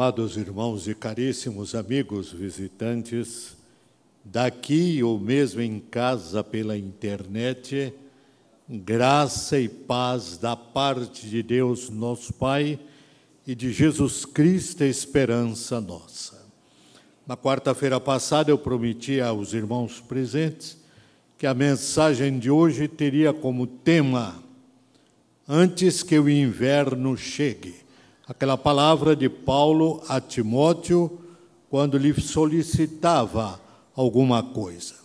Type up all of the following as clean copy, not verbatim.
Amados irmãos e caríssimos amigos visitantes, daqui ou mesmo em casa pela internet, graça e paz da parte de Deus, nosso Pai, e de Jesus Cristo, a esperança nossa. Na quarta-feira passada eu prometi aos irmãos presentes que a mensagem de hoje teria como tema "Antes que o inverno chegue". Aquela palavra de Paulo a Timóteo, quando lhe solicitava alguma coisa.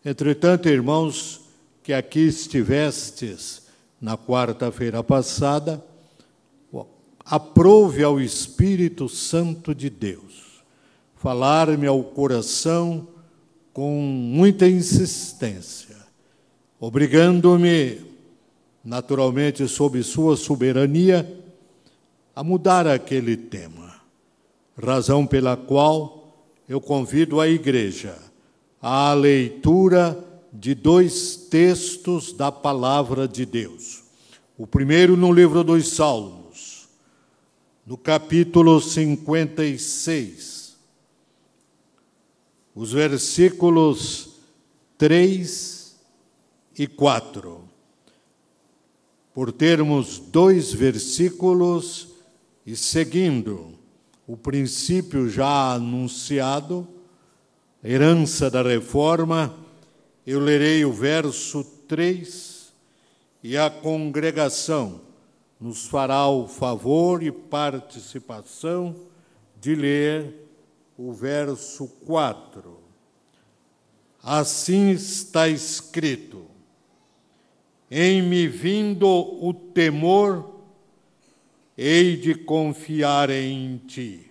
Entretanto, irmãos, que aqui estivestes na quarta-feira passada, aprove ao Espírito Santo de Deus falar-me ao coração com muita insistência, obrigando-me, naturalmente, sob sua soberania, a mudar aquele tema, razão pela qual eu convido a igreja à leitura de dois textos da palavra de Deus. O primeiro no livro dos Salmos, no capítulo 56, os versículos 3 e 4. Por termos dois versículos e seguindo o princípio já anunciado, herança da reforma, eu lerei o verso 3 e a congregação nos fará o favor e participação de ler o verso 4. Assim está escrito: em me vindo o temor, hei de confiar em ti.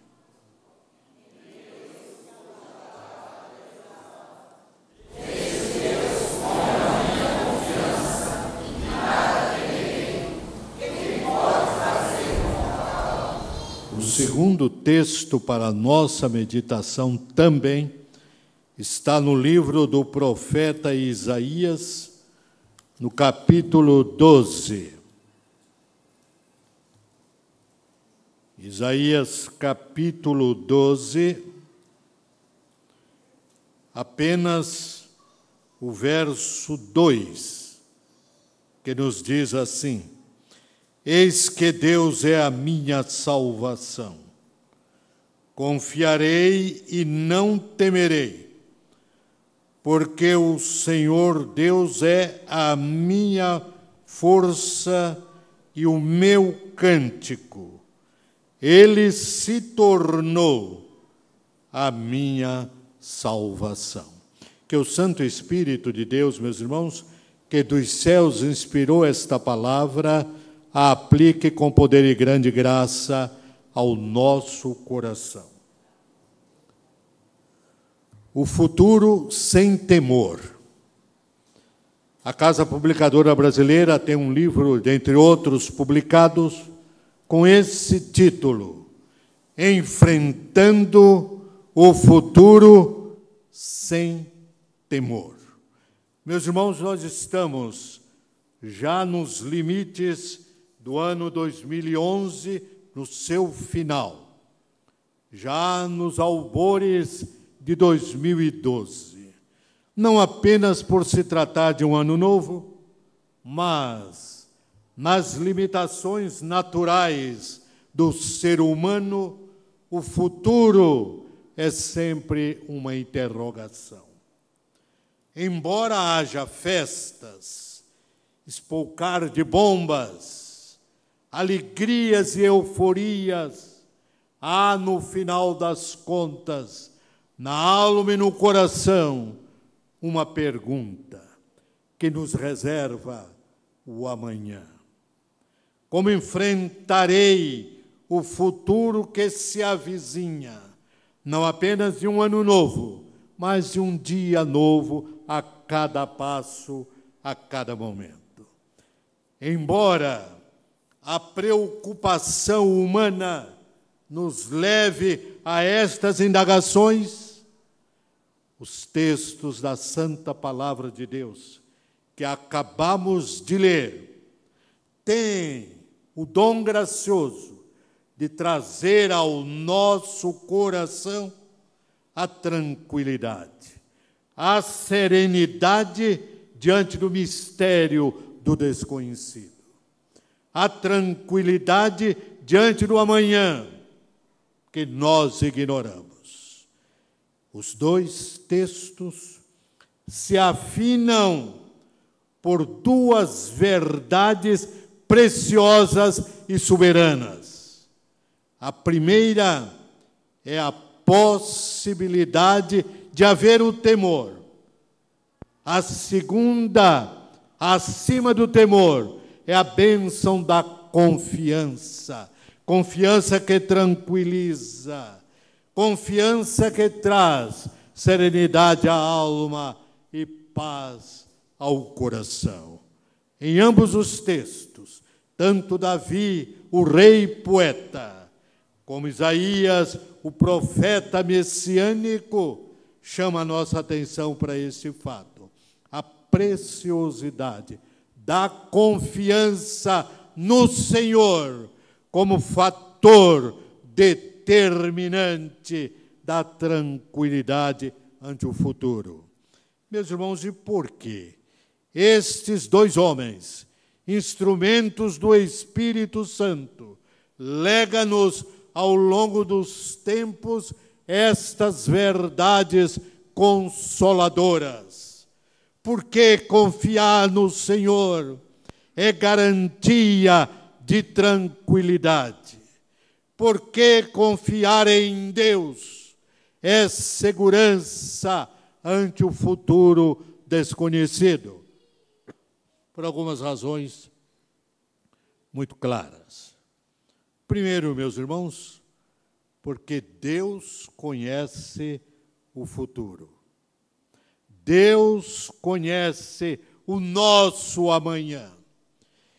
O segundo texto para a nossa meditação também está no livro do profeta Isaías, no capítulo 12. Isaías, capítulo 12, apenas o verso 2, que nos diz assim: eis que Deus é a minha salvação. Confiarei e não temerei, porque o Senhor Deus é a minha força e o meu cântico. Ele se tornou a minha salvação. Que o Santo Espírito de Deus, meus irmãos, que dos céus inspirou esta palavra, a aplique com poder e grande graça ao nosso coração. O futuro sem temor. A Casa Publicadora Brasileira tem um livro, dentre outros publicados, com esse título: Enfrentando o Futuro Sem Temor. Meus irmãos, nós estamos já nos limites do ano 2011, no seu final, já nos albores de 2012. Não apenas por se tratar de um ano novo, mas nas limitações naturais do ser humano, o futuro é sempre uma interrogação. Embora haja festas, espolcar de bombas, alegrias e euforias, há no final das contas, na alma e no coração, uma pergunta que nos reserva o amanhã. Como enfrentarei o futuro que se avizinha, não apenas de um ano novo, mas de um dia novo a cada passo, a cada momento. Embora a preocupação humana nos leve a estas indagações, os textos da Santa Palavra de Deus que acabamos de ler têm o dom gracioso de trazer ao nosso coração a tranquilidade, a serenidade diante do mistério do desconhecido, a tranquilidade diante do amanhã que nós ignoramos. Os dois textos se afinam por duas verdades preciosas e soberanas. A primeira é a possibilidade de haver o temor. A segunda, acima do temor, é a bênção da confiança. Confiança que tranquiliza, confiança que traz serenidade à alma e paz ao coração. Em ambos os textos, tanto Davi, o rei poeta, como Isaías, o profeta messiânico, chama a nossa atenção para este fato. A preciosidade da confiança no Senhor como fator determinante da tranquilidade ante o futuro. Meus irmãos, e por quê? Estes dois homens, instrumentos do Espírito Santo, lega-nos ao longo dos tempos estas verdades consoladoras. Porque confiar no Senhor é garantia de tranquilidade. Porque confiar em Deus é segurança ante o futuro desconhecido. Por algumas razões muito claras. Primeiro, meus irmãos, porque Deus conhece o futuro. Deus conhece o nosso amanhã.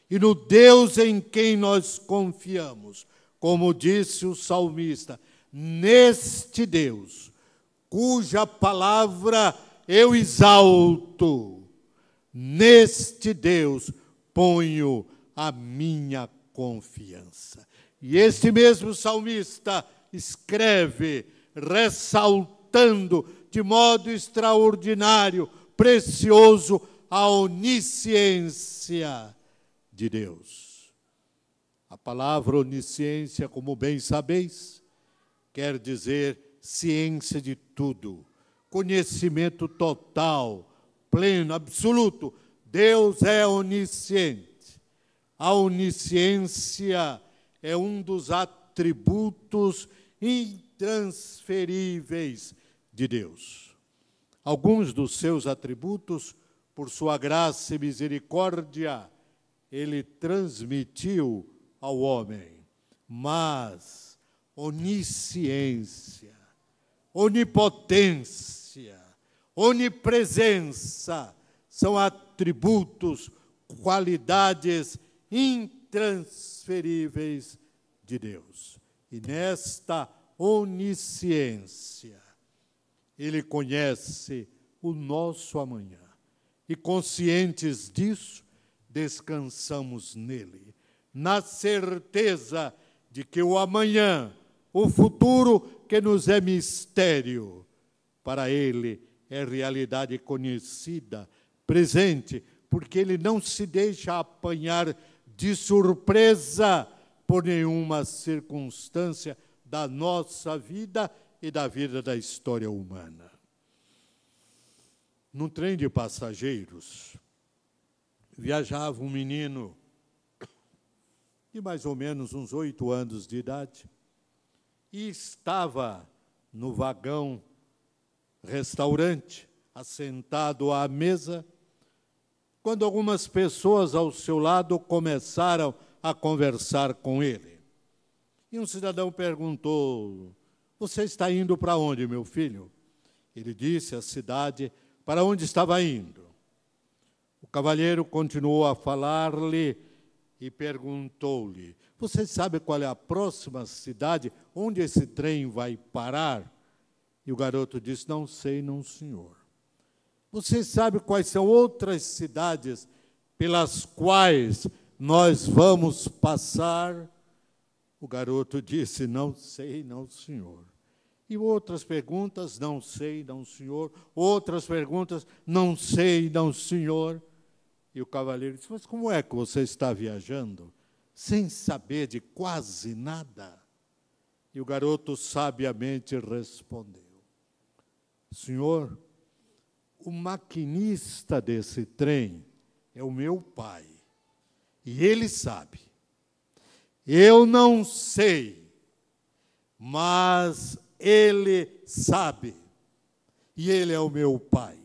E no Deus em quem nós confiamos, como disse o salmista, neste Deus, cuja palavra eu exalto, neste Deus ponho a minha confiança. E este mesmo salmista escreve, ressaltando de modo extraordinário, precioso, a onisciência de Deus. A palavra onisciência, como bem sabeis, quer dizer ciência de tudo, conhecimento total, pleno, absoluto. Deus é onisciente. A onisciência é um dos atributos intransferíveis de Deus. Alguns dos seus atributos, por sua graça e misericórdia, ele transmitiu ao homem. Mas onisciência, onipotência, onipresença são atributos, qualidades intransferíveis de Deus. E nesta onisciência, Ele conhece o nosso amanhã. E conscientes disso, descansamos nele, na certeza de que o amanhã, o futuro que nos é mistério, para Ele é realidade conhecida, presente, porque Ele não se deixa apanhar de surpresa por nenhuma circunstância da nossa vida e da vida da história humana. Num trem de passageiros, viajava um menino de mais ou menos uns 8 anos de idade e estava no vagão restaurante, assentado à mesa, quando algumas pessoas ao seu lado começaram a conversar com ele. E um cidadão perguntou: "Você está indo para onde, meu filho?" Ele disse a cidade para onde estava indo. O cavalheiro continuou a falar-lhe e perguntou-lhe: "Você sabe qual é a próxima cidade onde esse trem vai parar?" E o garoto disse: "Não sei, não, senhor." "Você sabe quais são outras cidades pelas quais nós vamos passar?" O garoto disse, não sei, não, senhor. E outras perguntas, não sei, não, senhor. Outras perguntas, não sei, não, senhor. E o cavaleiro disse, mas como é que você está viajando sem saber de quase nada? E o garoto sabiamente respondeu, senhor, o maquinista desse trem é o meu pai. E ele sabe. Eu não sei, mas ele sabe. E ele é o meu pai.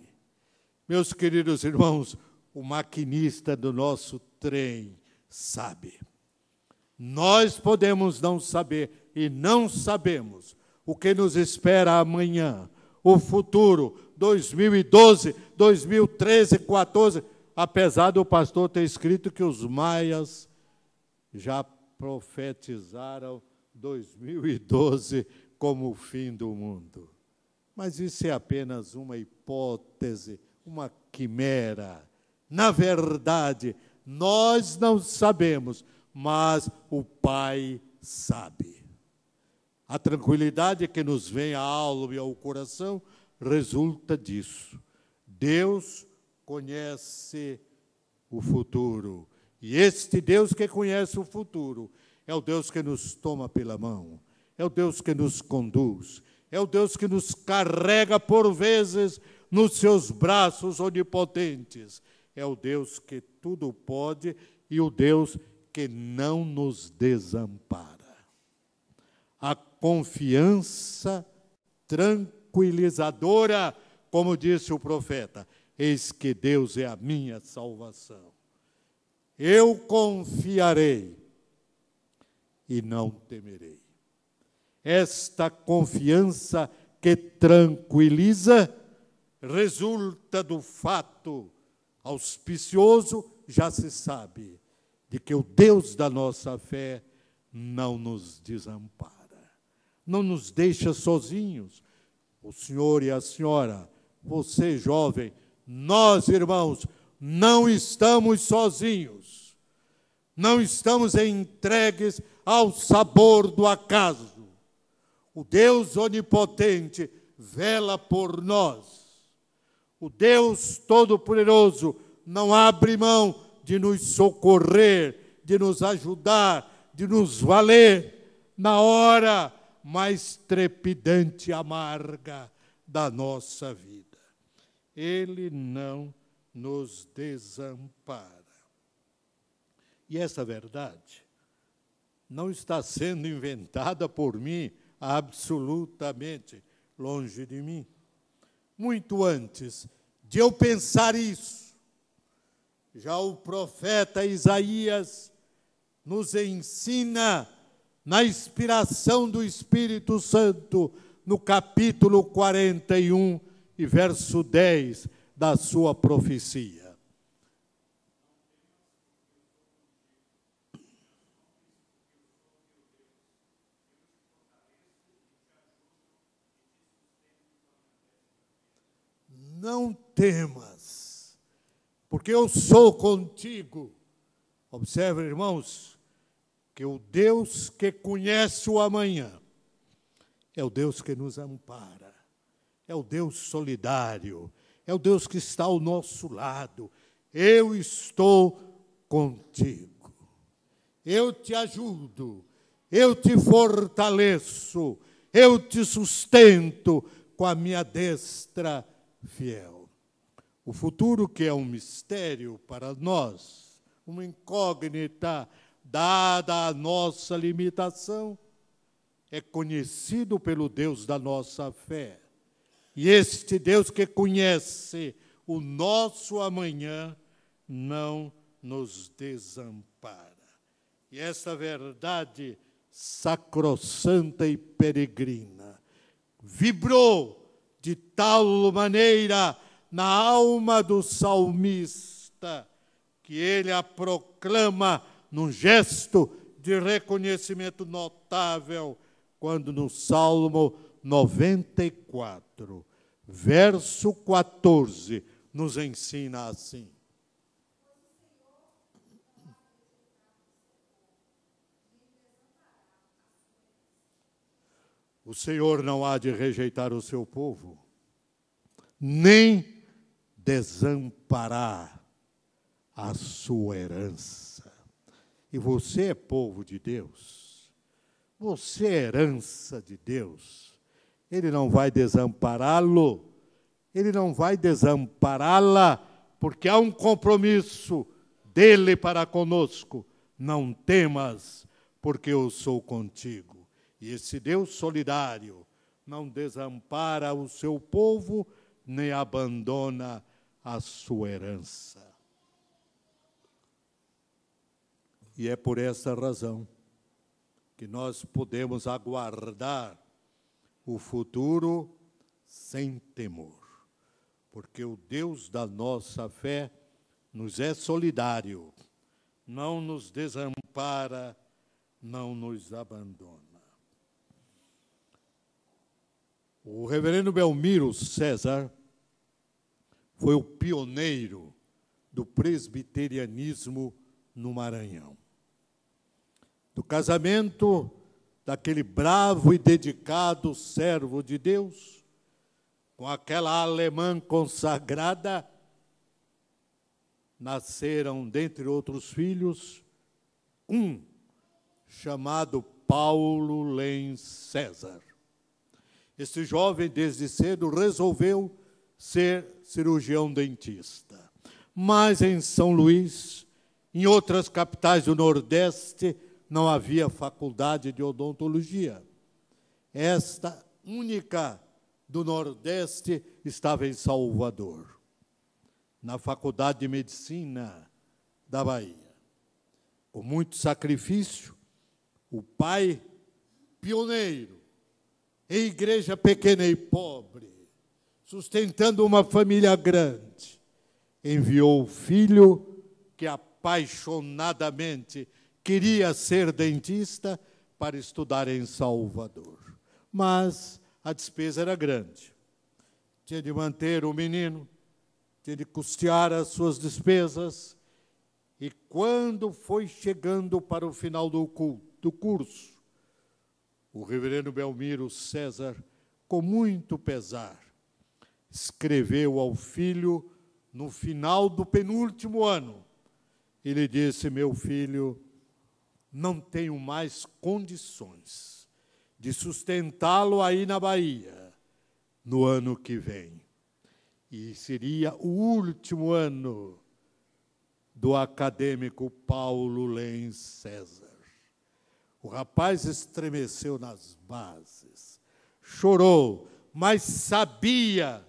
Meus queridos irmãos, o maquinista do nosso trem sabe. Nós podemos não saber e não sabemos o que nos espera amanhã, o futuro, 2012, 2013, 2014, apesar do pastor ter escrito que os maias já profetizaram 2012 como o fim do mundo. Mas isso é apenas uma hipótese, uma quimera. Na verdade, nós não sabemos, mas o Pai sabe. A tranquilidade que nos vem à alma e ao coração resulta disso. Deus conhece o futuro. E este Deus que conhece o futuro é o Deus que nos toma pela mão, é o Deus que nos conduz, é o Deus que nos carrega por vezes nos seus braços onipotentes. É o Deus que tudo pode e o Deus que não nos desampara. A confiança tranquilizadora, como disse o profeta, eis que Deus é a minha salvação. Eu confiarei e não temerei. Esta confiança que tranquiliza resulta do fato auspicioso, já se sabe, de que o Deus da nossa fé não nos desampara, não nos deixa sozinhos. O senhor e a senhora, você jovem, nós irmãos, não estamos sozinhos, não estamos entregues ao sabor do acaso. O Deus onipotente vela por nós. O Deus Todo-Poderoso não abre mão de nos socorrer, de nos ajudar, de nos valer na hora mais trepidante e amarga da nossa vida. Ele não nos desampara. E essa verdade não está sendo inventada por mim absolutamente, longe de mim. Muito antes de eu pensar isso, já o profeta Isaías nos ensina, na inspiração do Espírito Santo, no capítulo 41 e verso 10 da sua profecia. Não temas, porque eu sou contigo. Observe, irmãos, que o Deus que conhece o amanhã é o Deus que nos ampara, é o Deus solidário, é o Deus que está ao nosso lado. Eu estou contigo, eu te ajudo, eu te fortaleço, eu te sustento com a minha destra fiel. O futuro, que é um mistério para nós, uma incógnita, dada a nossa limitação, é conhecido pelo Deus da nossa fé. E este Deus que conhece o nosso amanhã não nos desampara. E essa verdade sacrossanta e peregrina vibrou de tal maneira na alma do salmista que ele a proclama num gesto de reconhecimento notável, quando no Salmo 94, verso 14, nos ensina assim: O Senhor não há de rejeitar o seu povo, nem desamparar a sua herança. E você é povo de Deus, você é herança de Deus. Ele não vai desampará-lo, ele não vai desampará-la, porque há um compromisso dele para conosco. Não temas, porque eu sou contigo. E esse Deus solidário não desampara o seu povo, nem abandona a sua herança. E é por essa razão que nós podemos aguardar o futuro sem temor, porque o Deus da nossa fé nos é solidário, não nos desampara, não nos abandona. O reverendo Belmiro César foi o pioneiro do presbiterianismo no Maranhão. Do casamento daquele bravo e dedicado servo de Deus com aquela alemã consagrada, nasceram, dentre outros filhos, um chamado Paulo Lenz César. Esse jovem, desde cedo, resolveu ser cirurgião dentista. Mas em São Luís, em outras capitais do Nordeste, não havia faculdade de odontologia. Esta única do Nordeste estava em Salvador, na Faculdade de Medicina da Bahia. Com muito sacrifício, o pai, pioneiro, em igreja pequena e pobre, sustentando uma família grande, enviou o filho que apaixonadamente queria ser dentista para estudar em Salvador. Mas a despesa era grande. Tinha de manter o menino, tinha de custear as suas despesas. E quando foi chegando para o final do curso, o reverendo Belmiro César, com muito pesar, escreveu ao filho no final do penúltimo ano. Ele disse: meu filho, não tenho mais condições de sustentá-lo aí na Bahia no ano que vem. E seria o último ano do acadêmico Paulo Lenz César. O rapaz estremeceu nas bases, chorou, mas sabia,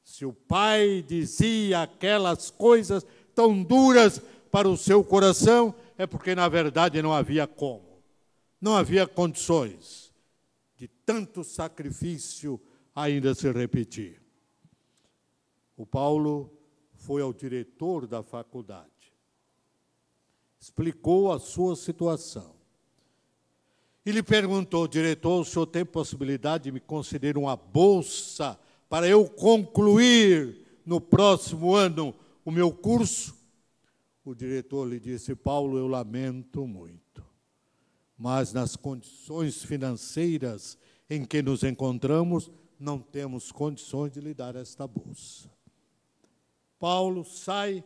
se o pai dizia aquelas coisas tão duras para o seu coração, é porque, na verdade, não havia como, não havia condições de tanto sacrifício ainda se repetir. O Paulo foi ao diretor da faculdade, explicou a sua situação. E lhe perguntou: diretor, o senhor tem possibilidade de me conceder uma bolsa para eu concluir no próximo ano o meu curso? O diretor lhe disse: Paulo, eu lamento muito, mas nas condições financeiras em que nos encontramos, não temos condições de lhe dar esta bolsa. Paulo sai,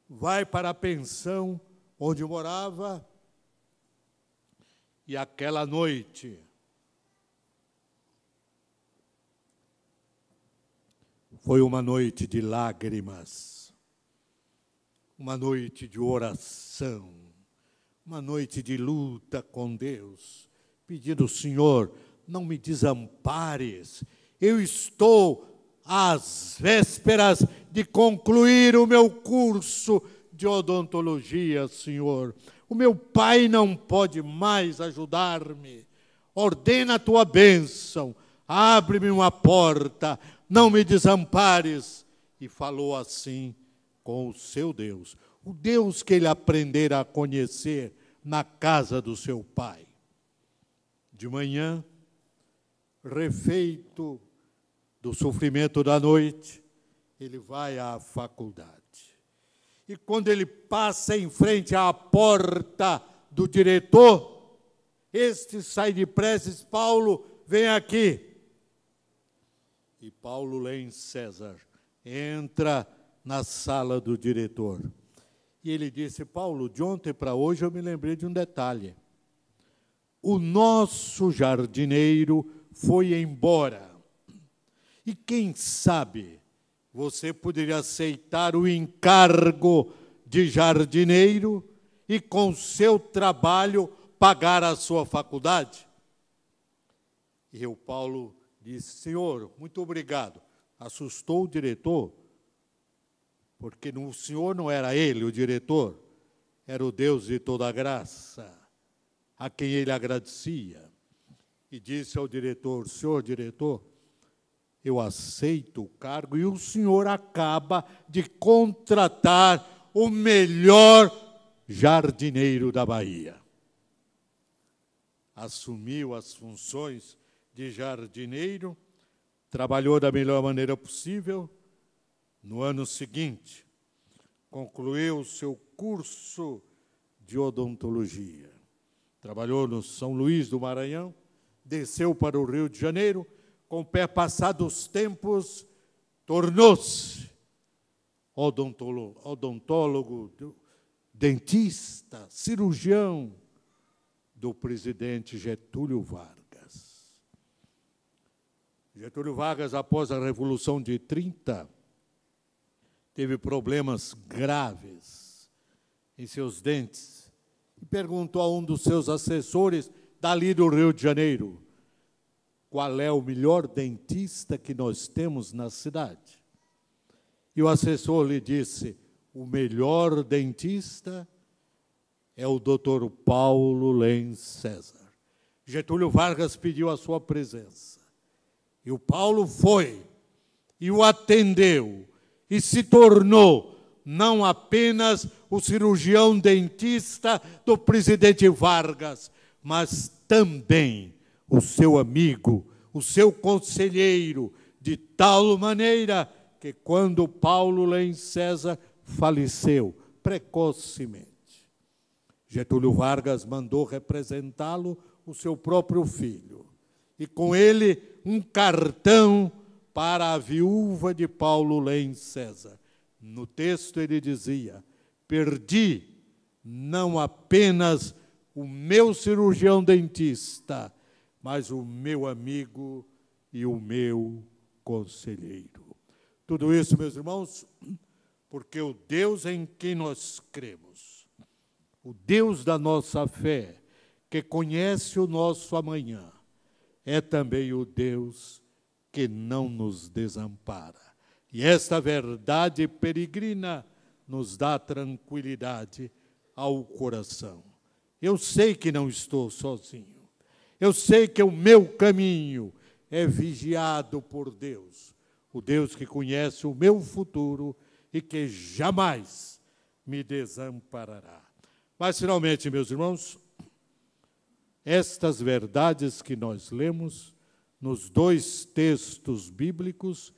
vai para a pensão onde morava, e aquela noite foi uma noite de lágrimas, uma noite de oração, uma noite de luta com Deus, pedindo: Senhor, não me desampares, eu estou às vésperas de concluir o meu curso de odontologia, Senhor. O meu pai não pode mais ajudar-me. Ordena a tua bênção, abre-me uma porta, não me desampares. E falou assim com o seu Deus, o Deus que ele aprendera a conhecer na casa do seu pai. De manhã, refeito do sofrimento da noite, ele vai à faculdade. E quando ele passa em frente à porta do diretor, Este sai depressa e diz: Paulo, vem aqui. E Paulo Lenz César entra na sala do diretor. E ele disse: Paulo, de ontem para hoje eu me lembrei de um detalhe. O nosso jardineiro foi embora. E quem sabe você poderia aceitar o encargo de jardineiro e com seu trabalho pagar a sua faculdade? E o Paulo disse: senhor, muito obrigado. Assustou o diretor, porque o senhor não era ele, o diretor, era o Deus de toda a graça, a quem ele agradecia. E disse ao diretor: senhor diretor, eu aceito o cargo e o senhor acaba de contratar o melhor jardineiro da Bahia. Assumiu as funções de jardineiro, trabalhou da melhor maneira possível. No ano seguinte, concluiu o seu curso de odontologia. Trabalhou no São Luís do Maranhão, desceu para o Rio de Janeiro, com o pé passados tempos, tornou-se odontólogo, dentista, cirurgião do presidente Getúlio Vargas. Getúlio Vargas, após a Revolução de 30, teve problemas graves em seus dentes e perguntou a um dos seus assessores dali do Rio de Janeiro: qual é o melhor dentista que nós temos na cidade? E o assessor lhe disse: o melhor dentista é o doutor Paulo Lenz César. Getúlio Vargas pediu a sua presença. E o Paulo foi e o atendeu e se tornou não apenas o cirurgião dentista do presidente Vargas, mas também o seu amigo, o seu conselheiro, de tal maneira que quando Paulo Lenz César faleceu precocemente, Getúlio Vargas mandou representá-lo o seu próprio filho, e com ele um cartão para a viúva de Paulo Lenz César. No texto ele dizia: perdi não apenas o meu cirurgião dentista, mas o meu amigo e o meu conselheiro. Tudo isso, meus irmãos, porque o Deus em quem nós cremos, o Deus da nossa fé, que conhece o nosso amanhã, é também o Deus que não nos desampara. E esta verdade peregrina nos dá tranquilidade ao coração. Eu sei que não estou sozinho. Eu sei que o meu caminho é vigiado por Deus, o Deus que conhece o meu futuro e que jamais me desamparará. Mas, finalmente, meus irmãos, estas verdades que nós lemos nos dois textos bíblicos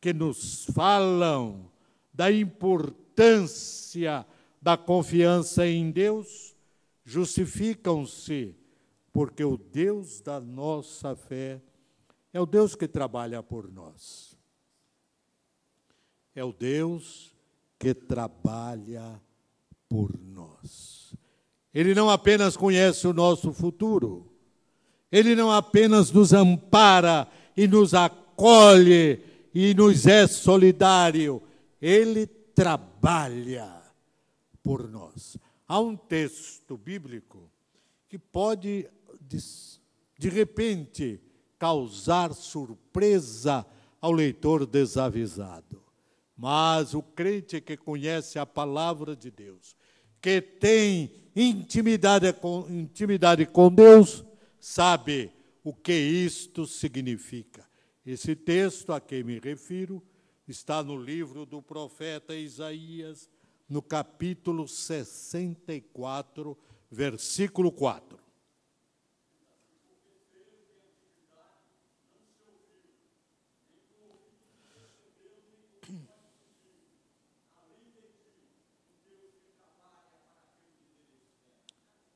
que nos falam da importância da confiança em Deus, justificam-se porque o Deus da nossa fé é o Deus que trabalha por nós. É o Deus que trabalha por nós. Ele não apenas conhece o nosso futuro, Ele não apenas nos ampara e nos acolhe e nos é solidário, Ele trabalha por nós. Há um texto bíblico que pode, de repente, causar surpresa ao leitor desavisado. Mas o crente que conhece a palavra de Deus, que tem intimidade com Deus, sabe o que isto significa. Esse texto a que me refiro está no livro do profeta Isaías, no capítulo 64, versículo 4.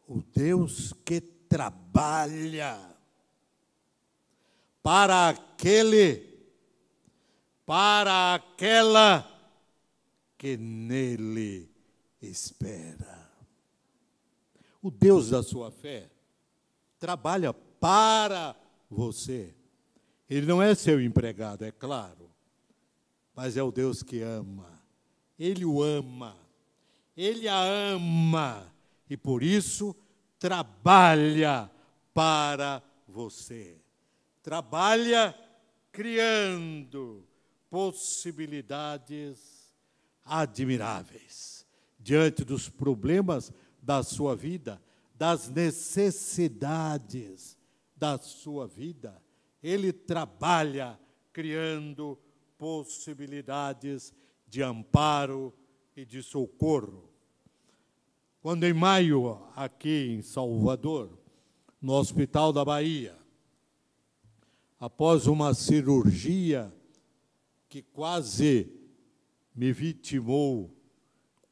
O Deus que trabalha para aquela que nele espera. O Deus da sua fé trabalha para você. Ele não é seu empregado, é claro, mas é o Deus que ama. Ele o ama, ele a ama, e por isso trabalha para você. Trabalha criando possibilidades admiráveis diante dos problemas da sua vida, das necessidades da sua vida. Ele trabalha criando possibilidades de amparo e de socorro. Quando em maio, aqui em Salvador, no Hospital da Bahia, após uma cirurgia que quase me vitimou,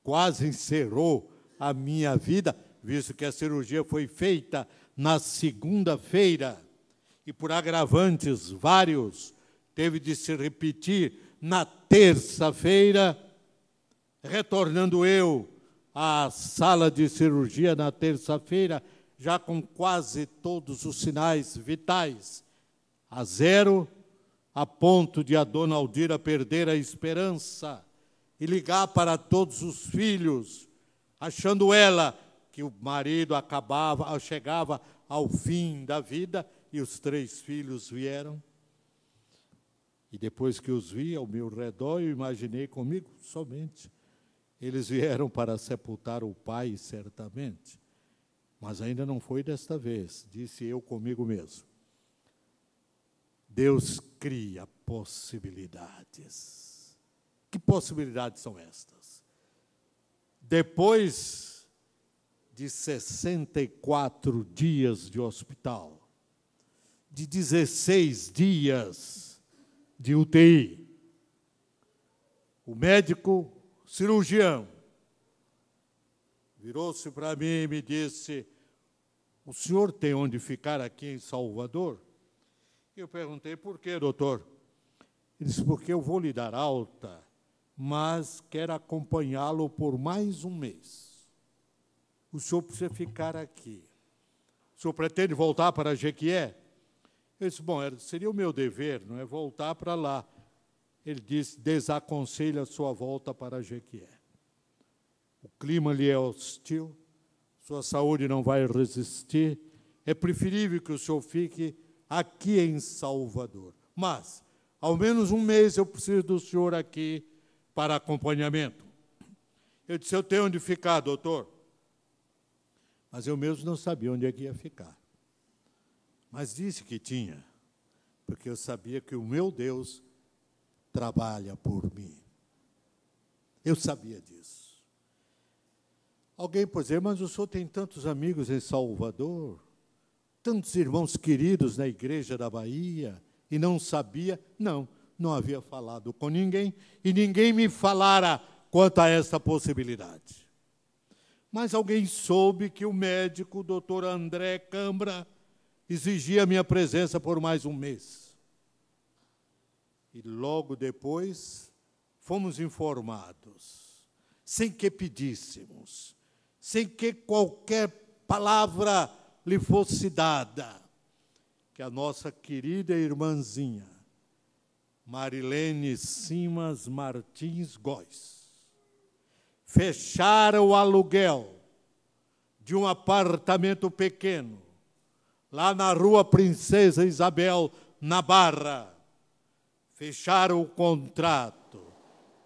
quase encerrou a minha vida, visto que a cirurgia foi feita na segunda-feira, e por agravantes vários, teve de se repetir na terça-feira, retornando eu à sala de cirurgia na terça-feira, já com quase todos os sinais vitais a zero, a ponto de a dona Aldira perder a esperança e ligar para todos os filhos, achando ela que o marido chegava ao fim da vida, e os 3 filhos vieram. E depois que os vi ao meu redor, eu imaginei comigo, somente, eles vieram para sepultar o pai, certamente. Mas ainda não foi desta vez, disse eu comigo mesmo. Deus cria possibilidades. Que possibilidades são estas? Depois de 64 dias de hospital, de 16 dias de UTI, o médico cirurgião virou-se para mim e me disse: o senhor tem onde ficar aqui em Salvador? Eu perguntei: por quê, doutor? Ele disse: porque eu vou lhe dar alta, mas quero acompanhá-lo por mais um mês. O senhor precisa ficar aqui. O senhor pretende voltar para Jequié? Eu disse: bom, seria o meu dever, não é, voltar para lá. Ele disse: desaconselho a sua volta para Jequié. O clima lhe é hostil, sua saúde não vai resistir, é preferível que o senhor fique aqui em Salvador. Mas, ao menos um mês eu preciso do senhor aqui para acompanhamento. Eu disse: eu tenho onde ficar, doutor. Mas eu mesmo não sabia onde é que ia ficar. Mas disse que tinha, porque eu sabia que o meu Deus trabalha por mim. Eu sabia disso. Alguém pode dizer: mas o senhor tem tantos amigos em Salvador, tantos irmãos queridos na igreja da Bahia, e não sabia? Não, não havia falado com ninguém, e ninguém me falara quanto a essa possibilidade. Mas alguém soube que o médico, o doutor André Cambra, exigia minha presença por mais um mês. E logo depois fomos informados, sem que pedíssemos, sem que qualquer palavra lhe fosse dada, que a nossa querida irmãzinha, Marilene Simas Martins Góes, fechara o aluguel de um apartamento pequeno, lá na Rua Princesa Isabel, na Barra. Fecharam o contrato,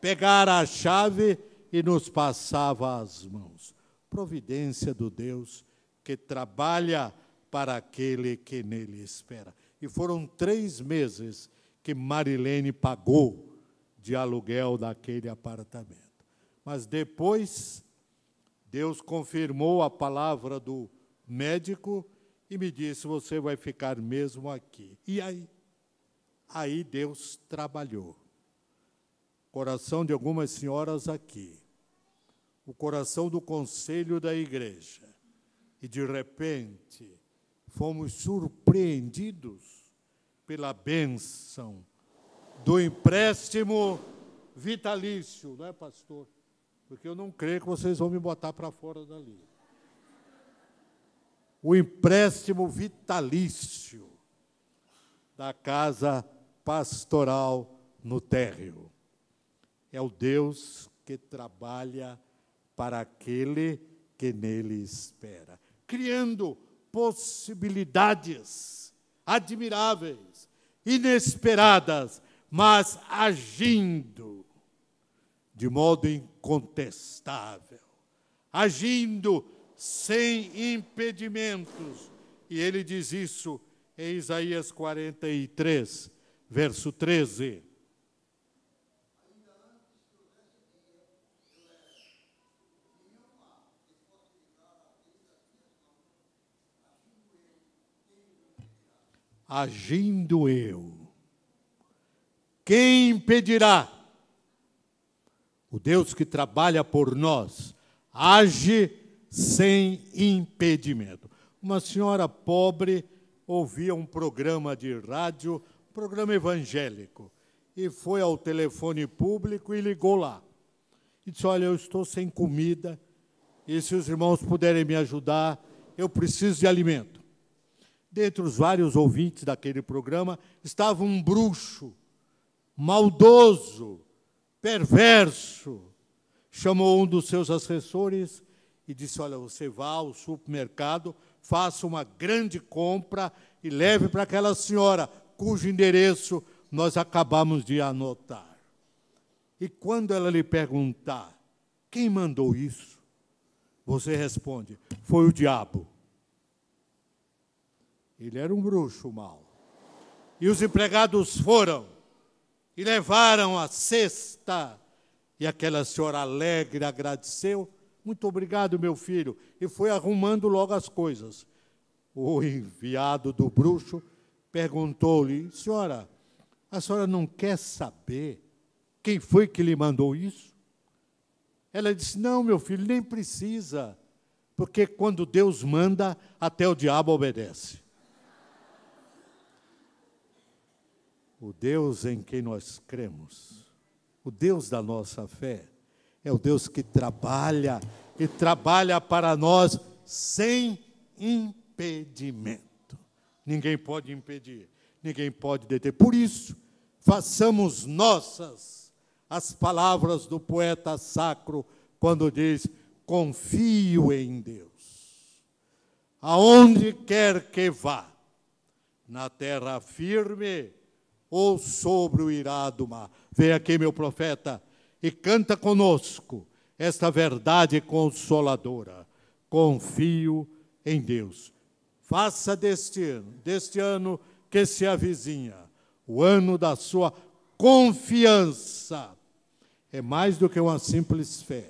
pegaram a chave e nos passava as mãos. Providência do Deus que trabalha para aquele que nele espera. E foram 3 meses que Marilene pagou de aluguel daquele apartamento. Mas depois, Deus confirmou a palavra do médico e me disse: você vai ficar mesmo aqui. E aí? Aí Deus trabalhou. Coração de algumas senhoras aqui, o coração do conselho da igreja. E de repente, fomos surpreendidos pela bênção do empréstimo vitalício, não é, pastor? Porque eu não creio que vocês vão me botar para fora dali. O empréstimo vitalício da casa pastoral no térreo. É o Deus que trabalha para aquele que nele espera, criando possibilidades admiráveis, inesperadas, mas agindo de modo incontestável, agindo sem impedimentos. E ele diz isso em Isaías 43, verso 13. Agindo eu, quem impedirá? O Deus que trabalha por nós age sem impedimento. Uma senhora pobre ouvia um programa de rádio, um programa evangélico, e foi ao telefone público e ligou lá. E disse, olha, eu estou sem comida, e se os irmãos puderem me ajudar, eu preciso de alimento. Dentre os vários ouvintes daquele programa, estava um bruxo, maldoso, perverso. Chamou um dos seus assessores e disse, olha, você vá ao supermercado, faça uma grande compra e leve para aquela senhora, cujo endereço nós acabamos de anotar. E quando ela lhe perguntar, quem mandou isso? Você responde, foi o diabo. Ele era um bruxo mau. E os empregados foram e levaram a cesta. E aquela senhora alegre agradeceu. Muito obrigado, meu filho. E foi arrumando logo as coisas. O enviado do bruxo perguntou-lhe, senhora, a senhora não quer saber quem foi que lhe mandou isso? Ela disse, não, meu filho, nem precisa. Porque quando Deus manda, até o diabo obedece. O Deus em quem nós cremos, o Deus da nossa fé, é o Deus que trabalha e trabalha para nós sem impedimento. Ninguém pode impedir, ninguém pode deter. Por isso, façamos nossas as palavras do poeta sacro, quando diz, confio em Deus. Aonde quer que vá, na terra firme, ou sobre o irado mar. Vem aqui, meu profeta, e canta conosco esta verdade consoladora. Confio em Deus. Faça deste ano que se avizinha, o ano da sua confiança. É mais do que uma simples fé.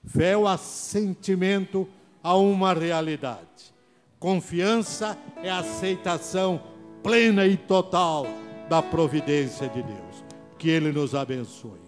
Fé é o assentimento a uma realidade. Confiança é a aceitação plena e total da providência de Deus. Que Ele nos abençoe.